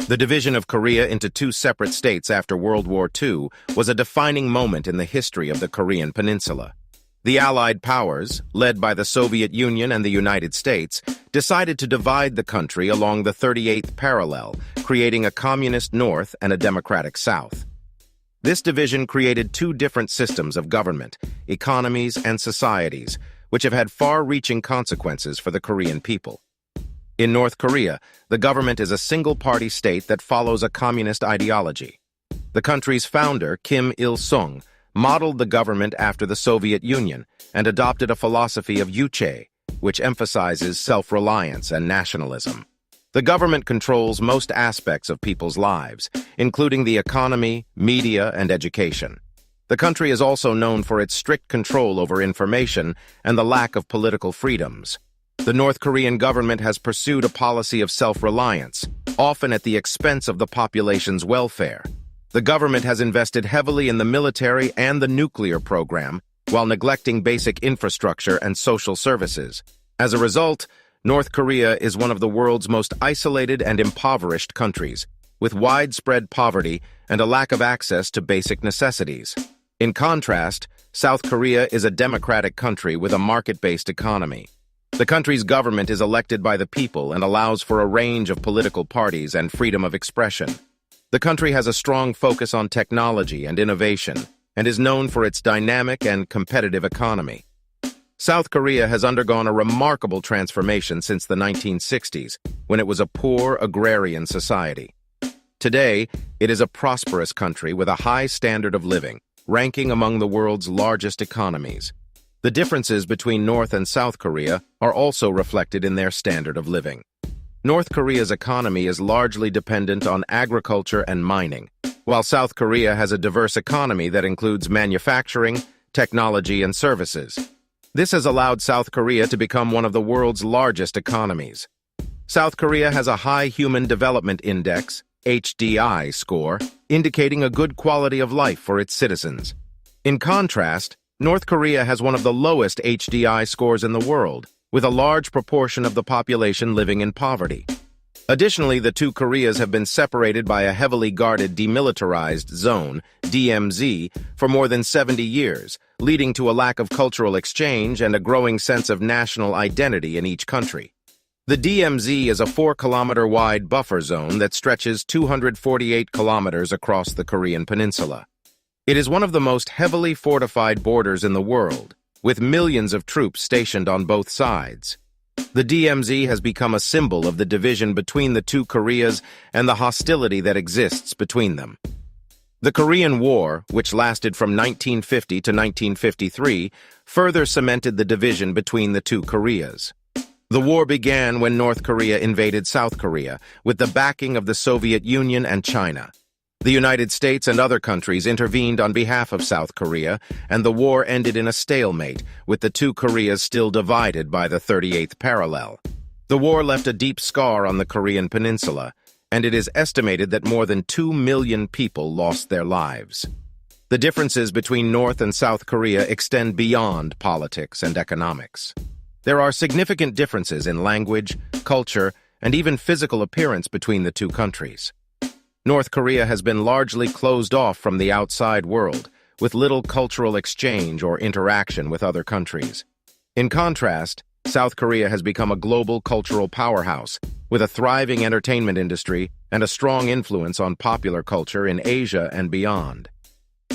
The division of Korea into two separate states after World War II was a defining moment in the history of the Korean Peninsula. The Allied powers, led by the Soviet Union and the United States, decided to divide the country along the 38th parallel, creating a communist north and a democratic south. This division created two different systems of government, economies and societies, which have had far-reaching consequences for the Korean people. In North Korea, the government is a single-party state that follows a communist ideology. The country's founder, Kim Il-sung, modeled the government after the Soviet Union and adopted a philosophy of yuche, which emphasizes self-reliance and nationalism. The government controls most aspects of people's lives, including the economy, media, and education. The country is also known for its strict control over information and the lack of political freedoms. The North Korean government has pursued a policy of self-reliance, often at the expense of the population's welfare. The government has invested heavily in the military and the nuclear program, while neglecting basic infrastructure and social services. As a result, North Korea is one of the world's most isolated and impoverished countries, with widespread poverty and a lack of access to basic necessities. In contrast, South Korea is a democratic country with a market-based economy. The country's government is elected by the people and allows for a range of political parties and freedom of expression. The country has a strong focus on technology and innovation, and is known for its dynamic and competitive economy. South Korea has undergone a remarkable transformation since the 1960s, when it was a poor agrarian society. Today, it is a prosperous country with a high standard of living, ranking among the world's largest economies. The differences between North and South Korea are also reflected in their standard of living. North Korea's economy is largely dependent on agriculture and mining, while South Korea has a diverse economy that includes manufacturing, technology, and services. This has allowed South Korea to become one of the world's largest economies. South Korea has a high Human Development Index, HDI, score, indicating a good quality of life for its citizens. In contrast, North Korea has one of the lowest HDI scores in the world, with a large proportion of the population living in poverty. Additionally, the two Koreas have been separated by a heavily guarded demilitarized zone, DMZ, for more than 70 years, leading to a lack of cultural exchange and a growing sense of national identity in each country. The DMZ is a 4-kilometer-wide buffer zone that stretches 248 kilometers across the Korean Peninsula. It is one of the most heavily fortified borders in the world, with millions of troops stationed on both sides. The DMZ has become a symbol of the division between the two Koreas and the hostility that exists between them. The Korean War, which lasted from 1950 to 1953, further cemented the division between the two Koreas. The war began when North Korea invaded South Korea, with the backing of the Soviet Union and China. The United States and other countries intervened on behalf of South Korea, and the war ended in a stalemate, with the two Koreas still divided by the 38th parallel. The war left a deep scar on the Korean Peninsula, and it is estimated that more than 2 million people lost their lives. The differences between North and South Korea extend beyond politics and economics. There are significant differences in language, culture, and even physical appearance between the two countries. North Korea has been largely closed off from the outside world, with little cultural exchange or interaction with other countries. In contrast, South Korea has become a global cultural powerhouse, with a thriving entertainment industry and a strong influence on popular culture in Asia and beyond.